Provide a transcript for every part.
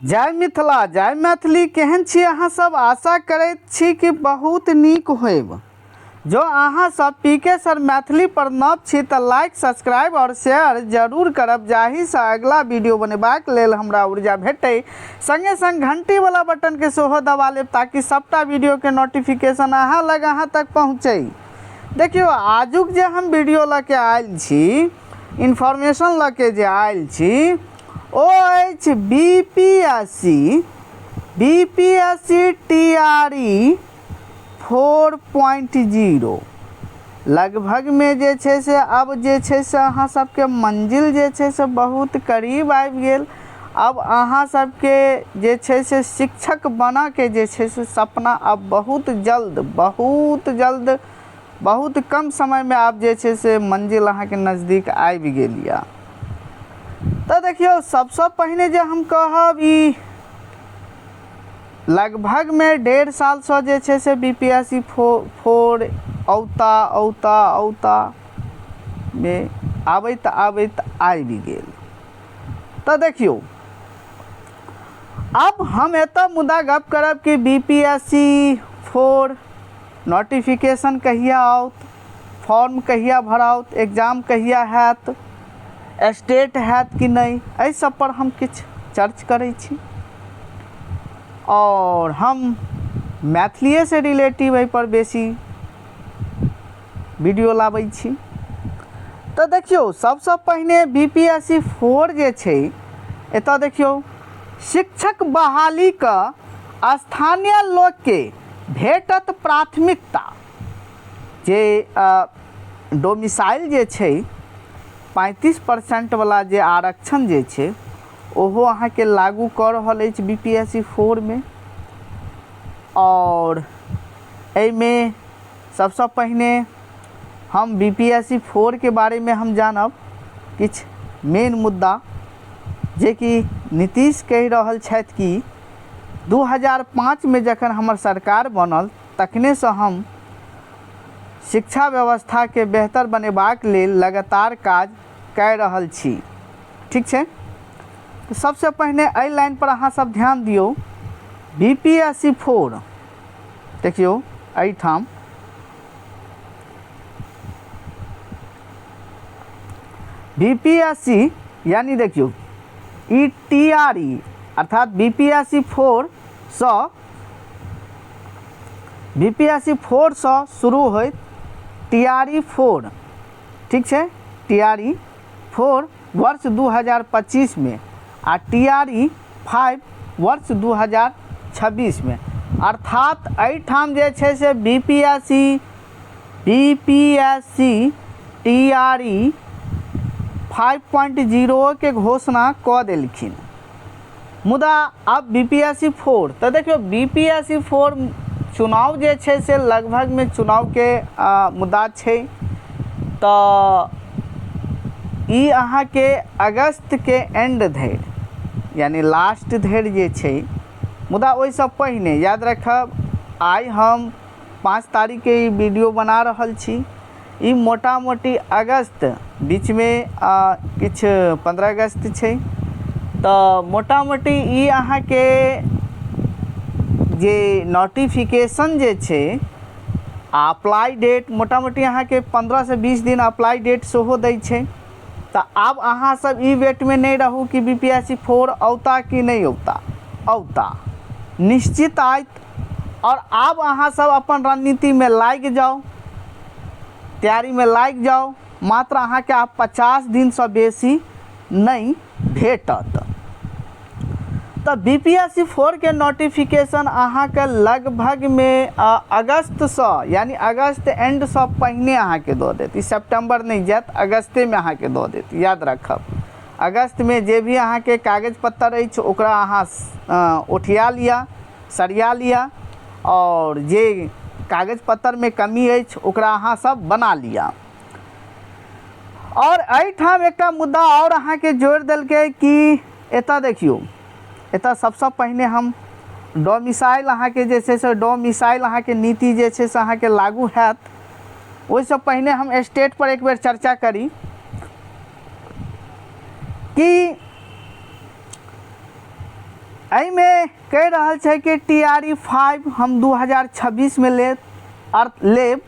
जय मिथिला जय मैथिली। केहन छी अहाँ सब? आशा करैत छी कि बहुत नीक होयब। जो अहाँ सब पीके सर मैथिली पर नव छी तऽ लाइक सब्सक्राइब और शेयर जरूर करब, जाहिसँ अगला वीडियो बनेबाक लेल हमरा ऊर्जा भेटै। संगे संग घंटी वाला बटन के सेहो दबा लेब ताकि सबटा वीडियो के नोटिफिकेशन अहाँ लग अहाँ तक पहुँचे। देखियो आजुक जे हम वीडियो लऽ के आयल छी, इन्फॉर्मेशन लऽ के जे आयल छी ओ अछि बीपीएससी टीआरई 4.0। लगभग में जे छे से अब जे छे से अहाँ सबके मंजिल जे छे से बहुत करीब आबि गेल। अब अहाँ सबके जे छे से शिक्षक बना के जे छे से सपना अब बहुत जल्द बहुत कम समय में आप जे छे से मंजिल अहाँ के नज़दीक आबि गेल या। तो देखियो सबसे पहले जे हम कहब ई लगभग में 1.5 साल से जे छे से बीपीएससी 4 औता में आबैत आबि गेल। तो देखियो अब हम एतऽ मुद्दा गप करब कि बीपीएससी 4 नोटिफिकेशन कहिया आउत, फॉर्म कहिया भराउत, एग्जाम कहिया हैत, स्टेट हैत कि नहीं, एहि सब पर हम किछ चर्च करै छी और हम मैथिलीए से रिलेटिव एहि पर बेसी वीडियो लाबै छी। तो देखियो सबसे पहले बीपीएससी 4 जे छै एतऽ देखियो शिक्षक बहाली का स्थानीय लोक के भेटत प्राथमिकता। जे डोमिसाइल जे छै 35% वाला जे आरक्षण जे छै ओहो अहाँ के लागू कर रहल अछि बीपीएससी 4 में। और एहिमे सबसे पहले हम बीपीएससी 4 के बारे में हम जानब किछ मेन मुद्दा, जे कि नीतीश कहि रहल छथि कि 2005 में जखन हमर सरकार बनल तखने से हम शिक्षा व्यवस्था के बेहतर बनेबाक लेल लगातार काज कऽ रहल छी। ठीक छै, तो सबसे पहले एहि लाइन पर अहाँ सब ध्यान दियौ। बीपीएससी 4 देखियो एहिठाम बीपीएससी यानी देखियो ई टीआरई अर्थात बीपीएससी 4 से शुरू होइत टीआरई 4। ठीक छै, टीआरई 4 वर्ष 2025 में आ टीआरई 5 वर्ष 2026 में। अर्थात एहिठाम जे छै से बीपीएससी टीआरई 5.0 के घोषणा कऽ देलखिन। मुदा अब बीपीएससी 4 तो देखियो बीपीएससी 4 चुनाव जे छै से लगभग में चुनाव के मुद्दा छै। तो ई अहाँ के अगस्त के एंड धरि यानी लास्ट धरि जे छै। मुदा ओहिसँ पहिने याद रखब आइ हम 5 तारीख के ई वीडियो बना रहल छी। ई मोटा मोटी अगस्त बीच में किछ 15 अगस्त छै। तो मोटा मोटी ई अहाँ के जे नोटिफिकेशन जे छै अप्लाई डेट मोटा मोटी अहाँ के 15 से 20 दिन अप्लाई डेट सेहो दै छै। तो अब अहाँ सब ई वेट में नहीं रहू कि बीपीएससी 4 औता कि नहीं औता निश्चित आयत। और अब अहाँ सब अपन रणनीति में लाग जाओ, तैयारी में लाग जाओ। मात्र अहाँ के आप 50 दिन से बेसी नहीं भेटत। तो बीपीएससी 4 के नोटिफिकेशन अहाँ के लगभग में अगस्त से यानी अगस्त एंड से पहले अहाँ के दऽ देत। सितंबर नहीं जात, अगस्ते में अहाँ के दऽ देत। याद रखब अगस्त में जे भी अहाँ के कागज पत्तर अछि ओकरा अहाँ उठिया लिया, सरिया लिया, और जे कागज पत्तर में कमी अछि ओकरा अहाँ सब बना लिया। और एहिठाम एकटा मुद्दा और अहाँ के जोड़ देलकै कि एतऽ देखियो एतऽ सबसे पहले हम डोमिसाइल अहाँ के जे छै से डोमिसाइल अहाँ के नीति जे छै से अहाँ के लागू हैत। ओहिसँ पहले हम स्टेट पर एक बेर चर्चा करी कि में कह रहा है कि TRE 5 हम 2026 में लेब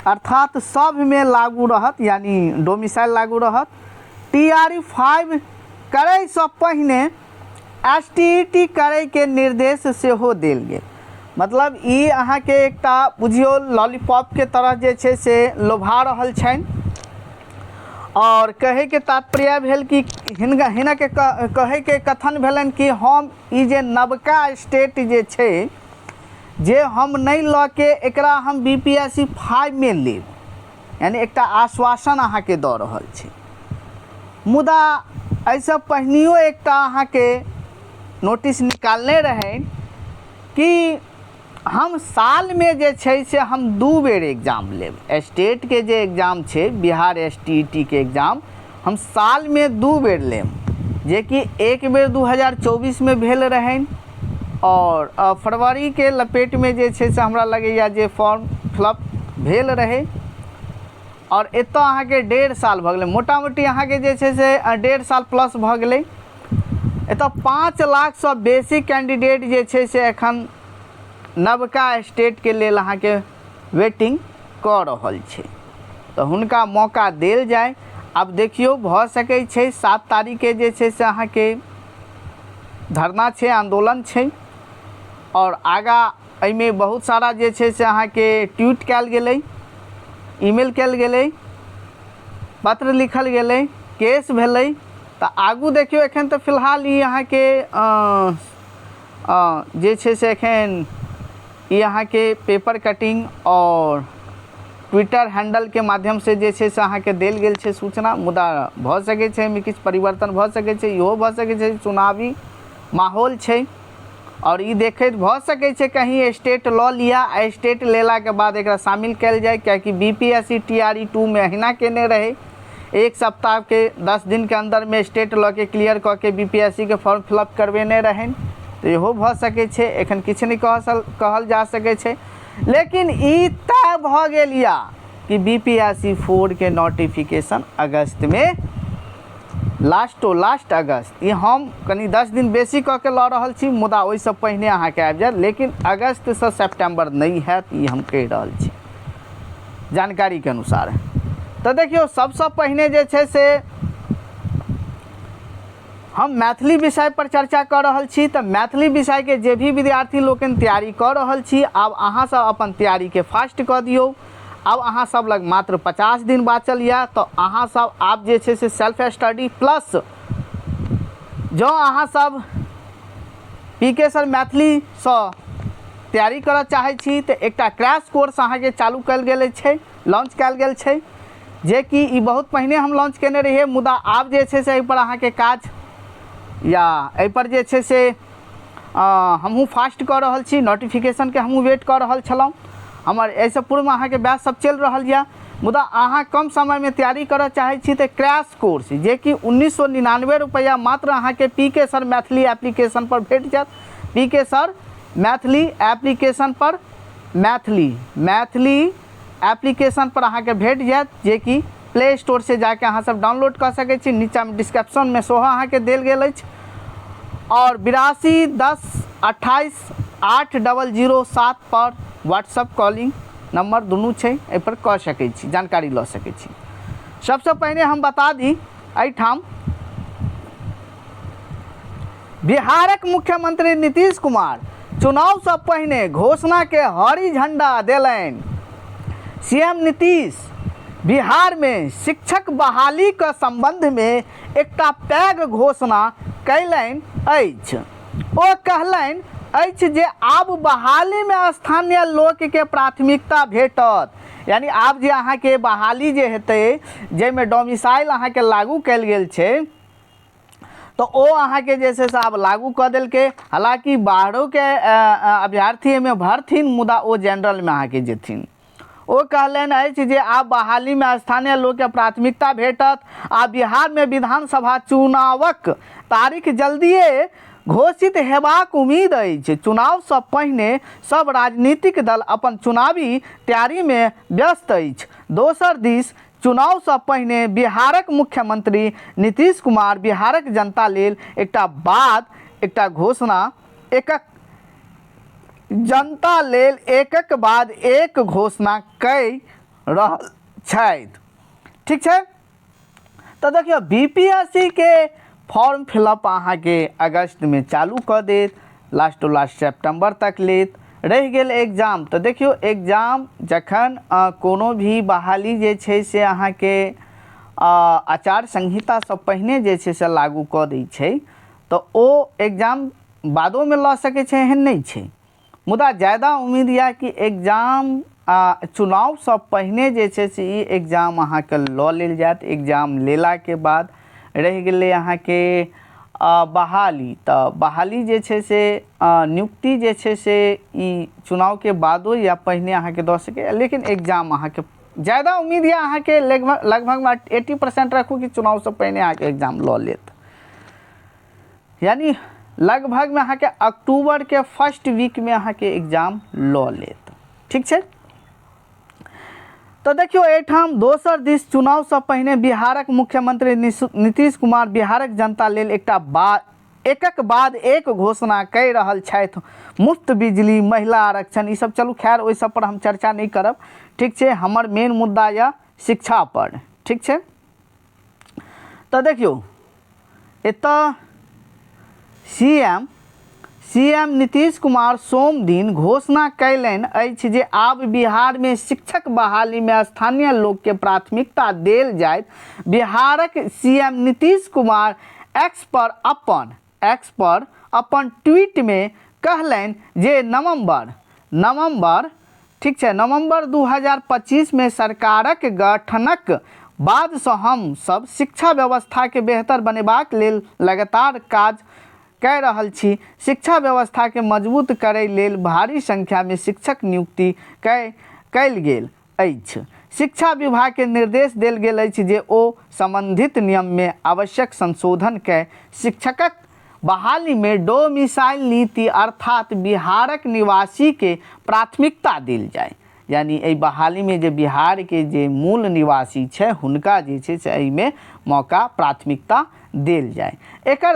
अर्थात सब में लागू रहत, यानी डोमिसाइल लागू रहत। TRE 5 करे से पहले STET करे के निर्देश सेहो देल गेल। मतलब ई अहाँ के एकटा बुझियो लॉलीपॉप के तरह जे छे से लोभा रहल छन, और कहे के तात्पर्य भेल कि हिना के कहे के कथन भेलन कि हम ई जे नवका स्टेट जे छे जे हम नहीं ल के एकरा हम BPSC 5 में लेब, यानी एकटा आश्वासन अहाँ के दऽ रहल छे। मुदा ऐसा पहिनियो एकटा अहाँ के नोटिस निकालने रहे कि हम साल में जे छे से हम 2 बेर एग्जाम लेब। स्टेट के जे एग्जाम छे बिहार STET के एग्जाम हम साल में 2 बेर लेब, जे कि एक बेर 2024 में भेल रहे, और फरवरी के लपेट में जे छे से हमरा लगैया जे फॉर्म फिलअप भेल रहे, और एतऽ अहाँ के 1.5 साल भ गेलै, मोटा मोटी अहाँ के जे छे से 1.5 साल प्लस भ गेलै। एतऽ 5 लाख से बेसी कैंडिडेट जे छे से एखन नवका स्टेट के लेल अहाँ के वेटिंग कऽ रहल छे, तो हुनका मौका देल जाए। अब देखियो भ सकै छे 7 तारीख के जे छे से अहाँ के धरना छे, आंदोलन छे, और आगा एहिमे बहुत सारा जे छे से अहाँ के ट्वीट कयल गेलै, ईमेल कयल गेलै, पत्र लिखल गेलै, केस भेलै। तो आगू देखियो एखन तो फिलहाल ई अहाँ के जे छे से एखन ई अहाँ के पेपर कटिंग और ट्विटर हैंडल के माध्यम से जे छे से अहाँ के देल गेल छे सूचना। मुदा भ सकै छे एहिमे किछु परिवर्तन भ सकै छे, इहो भ सकै छे चुनावी माहौल छे, और ई देखैत भ सकै छे कहीं स्टेट लऽ लिया, स्टेट लेला के बाद एकरा शामिल कयल जाए, क्योंकि BPSC TRE 2 में अहिना केने रहे, 1 सप्ताह के 10 दिन के अंदर में स्टेट लऽ के क्लियर कऽ के BPSC के फॉर्म फिलअप करवेने रहन। तो इहो भ सकै छे, एखन किछु नहीं कहल जा सकै छे, लेकिन ई तय भ गेल या कि BPSC 4 के नोटिफिकेशन अगस्त में, लास्ट अगस्त। ये हम कनी 10 दिन बेसी कऽ के लऽ रहल छी, मुदा ओहि से पहिने अहाँ के आबि जायत, लेकिन अगस्त से सितंबर नहीं हैत, ई हम कहि रहल छी जानकारी के अनुसार। तो देखियो सबसे पहिने जे छे से हम मैथिली विषय पर चर्चा कर रहल छी। तो मैथिली विषय के जे भी विद्यार्थी लोकन तैयारी कर रहल छी, आब अहाँ सब अपन तैयारी के फास्ट कऽ दियौ। अब अहाँ सब लग मात्र 50 दिन बाँचल या, तो अहाँ सब आप जे छे से सेल्फ स्टडी प्लस जो अहाँ सब PK सर मैथिली से तैयारी करऽ चाहे छी, तो एकटा क्रैश कोर्स अहाँ के चालू कयल गेल छे, लॉन्च कयल गेल छे, जे कि ई बहुत पहिने हम लॉन्च केने रहिए। मुदा आब जे छे से एहि पर अहाँ के काज या एहि पर जे छे से हमहूँ फास्ट कर रहल छी, नोटिफिकेशन के हमहूँ वेट कर रहल छलहुँ। हमर एहिसँ पूर्व अहाँ के बैच सब चल रहल यऽ, मुदा अहाँ कम समय में तैयारी करऽ चाहे छी तो क्रैश कोर्स जे कि 1999 रुपया मात्र अहाँ के PK सर मैथिली एप्लीकेशन पर भेट जायत। PK सर मैथिली एप्लीकेशन पर मैथिली एप्लीकेशन पर अहाँ के भेट जायत, जे कि प्ले स्टोर से जाके अहाँ सब डाउनलोड कर सकै छी। नीचा में डिस्क्रिप्शन में सेहो अहाँ के देल गेल अछि, और 82 10 28 8007 पर व्हाट्सएप कॉलिंग नंबर दुनू छै, एहि पर कऽ सकै छी, जानकारी लऽ सकै छी। सबसे पहले हम बता दी, एहिठाम बिहारक मुख्यमंत्री नीतीश कुमार चुनाव से पहले घोषणा के हरी झंडा देलनि। CM नीतीश बिहार में शिक्षक बहाली के संबंध में एकटा पैघ घोषणा कयलनि अछि। ओ कहलनि अछि जे आब बहाली में स्थानीय लोक के प्राथमिकता भेटत, यानी आब जे अहाँ के बहाली जे हेतै, जाहिमे डोमिसाइल अहाँ के लागू कयल गेल छै, तो ओ अहाँ के जे छै से आब लागू कऽ देलकै। हालांकि बाहरों के अभ्यर्थी में भरथिन, मुदा ओ जनरल में अहाँ के जेथिन। ओ कहलनि अछि जे आब बहाली में स्थानीय लोक के प्राथमिकता भेटत, आ बिहार में विधानसभा चुनावक तारीख जल्दिए घोषित हेबाक उम्मीद अछि। चुनाव से पहिने सब राजनीतिक दल अपन चुनावी तैयारी में व्यस्त अछि। दोसर दिस चुनाव से पहिने बिहारक मुख्यमंत्री नीतीश कुमार बिहारक जनता लेल एकटा घोषणा जनता लेल एकक बाद एक घोषणा कहि रहल छथि। ठीक है, तो देखियो बीपीएससी के फॉर्म फिलअप अहाँ के अगस्त में चालू कर देत, लास्ट टू लास्ट सितंबर तक लेत। रह गेल एग्जाम, तो देखियो एग्जाम जखन कोनो भी बहाली जे छै से अहाँ के आचार संहिता से पहिने जे छै से लागू कऽ दै छै, तो ओ एग्जाम बादो में लऽ सकै छै, एहन नहीं छै। मुदा ज़्यादा उम्मीद या कि एग्जाम चुनाव से पहिने जे छै से ई एग्जाम अहाँ के लऽ लेल जायत। एग्जाम लेला के बाद रह गेलै अहाँ के बहाली, तो बहाली जे छै से नियुक्ति जे छै से ई चुनाव के बादो या पहिने अहाँ के दऽ सके, लेकिन एग्जाम अहाँ के ज़्यादा उम्मीद या अहाँ के लगभग 80% रखू कि चुनाव से पहिने अहाँ के एग्जाम लऽ लेत, यानी लगभग में अहाँ के अक्टूबर के फर्स्ट वीक में अहाँ के एग्जाम लऽ लेत। ठीक है, तो देखियो एठाम दोसर दिस चुनाव से पहिने बिहारक मुख्यमंत्री नीतीश कुमार बिहारक जनता लेल एकक बाद एक घोषणा कहि रहल छथि। मुफ्त बिजली, महिला आरक्षण, ई सब चलू खैर ओहि सब पर हम चर्चा नहीं करब। ठीक है, हमर मेन मुद्दा या शिक्षा पर। ठीक है, तो देखियो एतऽ सीएम नीतीश कुमार सोम दिन घोषणा कयलनि अछि जे आब बिहार में शिक्षक बहाली में स्थानीय लोक के प्राथमिकता देल जायत। बिहारक सीएम नीतीश कुमार एक्स पर अपन ट्वीट में कहलनि जे नवंबर ठीक है नवंबर 2025 में सरकारक गठनक बाद से हम सब शिक्षा व्यवस्था के बेहतर बनेबाक लेल लगातार काज कह रहल छी। शिक्षा व्यवस्था के मजबूत करे लेल भारी संख्या में शिक्षक नियुक्ति कयल गेल अछि। शिक्षा विभाग के निर्देश देल गेल अछि जे ओ संबंधित नियम में आवश्यक संशोधन के शिक्षकक बहाली में डोमिसाइल नीति अर्थात बिहारक निवासी के प्राथमिकता देल जाए, यानी एहि बहाली में जे बिहार के जे मूल निवासी छै हुनका जे छै से एहि में मौका प्राथमिकता देल जाए। एकरा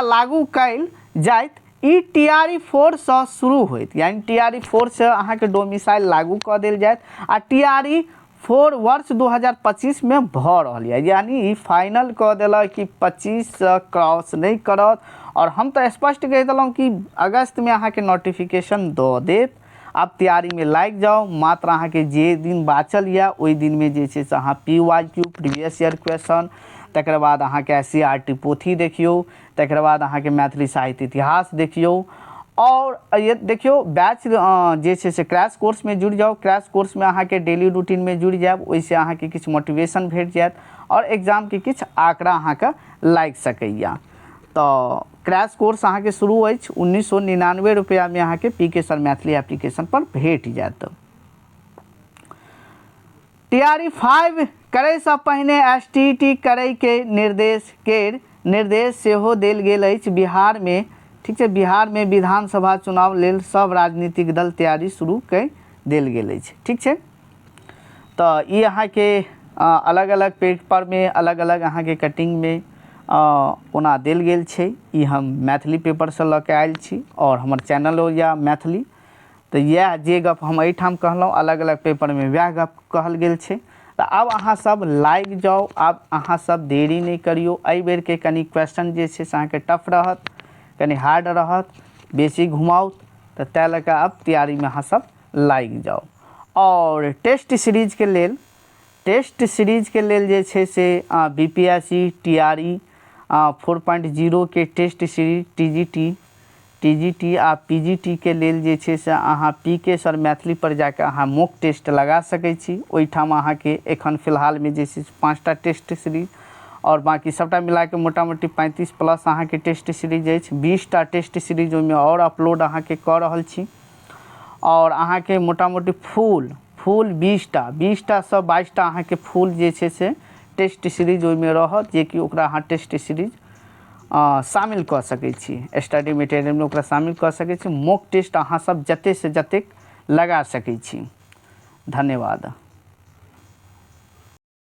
लागू कयल जायत। ई TRE 4 से शुरू होइत, यानी TRE 4 से अहाँ के डोमिसाइल लागू कऽ देल जायत आ TRE 4 वर्ष 2025 में भऽ रहल है, यानी ई फाइनल कऽ देलक कि 25 से क्रॉस नहीं करत। और हम तो स्पष्ट कह देलहुँ कि अगस्त में अहाँ के नोटिफिकेशन दऽ देत। आप तैयारी में लाग जाओ, मात्र अहाँ के जे दिन बाचल या ओहि दिन में जे छै से अहाँ PYQ प्रीवियस ईयर क्वेश्चन, तकर बाद अहाँ के SCRT पोथी देखियो, तकर बाद अहाँ के मैथिली साहित्य इतिहास देखियो। और ये देखियो बैच जे छै से क्रैश कोर्स में जुड़ जाओ। क्रैश कोर्स में अहाँ के डेली रूटीन में जुड़ जाएब, ओहिसे अहाँ के किछु मोटिवेशन भेट जायत और एग्जाम के किछु आंकड़ा अहाँ के लाग सकैया। तो क्रैश कोर्स अहाँ के शुरू अछि 1999 रुपया में अहाँ के PK सर मैथिली एप्लीकेशन पर भेट जायत। TRE 5 करे से पहिने STT करे के निर्देश सेहो देल गेल अछि बिहार में। ठीक है, बिहार में विधानसभा चुनाव लेल सब राजनीतिक दल तैयारी शुरू कर देल गेल अछि। ठीक है, तो ये अहाँ के अलग अलग पेपर में अलग अलग अहाँ के कटिंग में ओना देल गेल छै। ई हम मैथिली पेपर से लऽ के आयल छी और हमर चैनल हो या मैथिली, तो यह जे गप हम एहिठाम कहलहुँ अलग अलग पेपर में वह गप कहल गेल छै। तो अब अहाँ सब लाग जाओ, अब अहाँ सब देरी नहीं करियो। एहि बेर के कनी क्वेश्चन जे छै से अहाँ के टफ रहत, कनी हार्ड रहत, बेसी घुमाओ, तो तै लऽ कऽ अब तैयारी में अहाँ सब लाग जाओ। और टेस्ट सीरीज के लेल जे छै से BPSC TRE 4.0 के टेस्ट सीरीज TGT आ PGT के लेल जे छै से अहाँ PK सर मैथिली पर जाके अहाँ मॉक टेस्ट लगा सकै छी। ओहिठाम अहाँ के एखन फिलहाल में जे छै 5टा टेस्ट सीरीज और बाकी सबटा मिला के मोटा मोटी 35 प्लस अहाँ के टेस्ट सीरीज अछि। 20टा टेस्ट सीरीज ओहिमे और अपलोड अहाँ के कऽ रहल छी और अहाँ के मोटा मोटी फुल 20टा से 22टा अहाँ के फुल जे छै से टेस्ट सीरीज ओहिमे रहत, जे कि ओकरा अहाँ टेस्ट सीरीज शामिल कऽ सकै छी। स्टडी मटेरियल में ओकरा शामिल कऽ सकै छी। मॉक टेस्ट अहाँ सब जते से जतेक लगा सकै छी। धन्यवाद।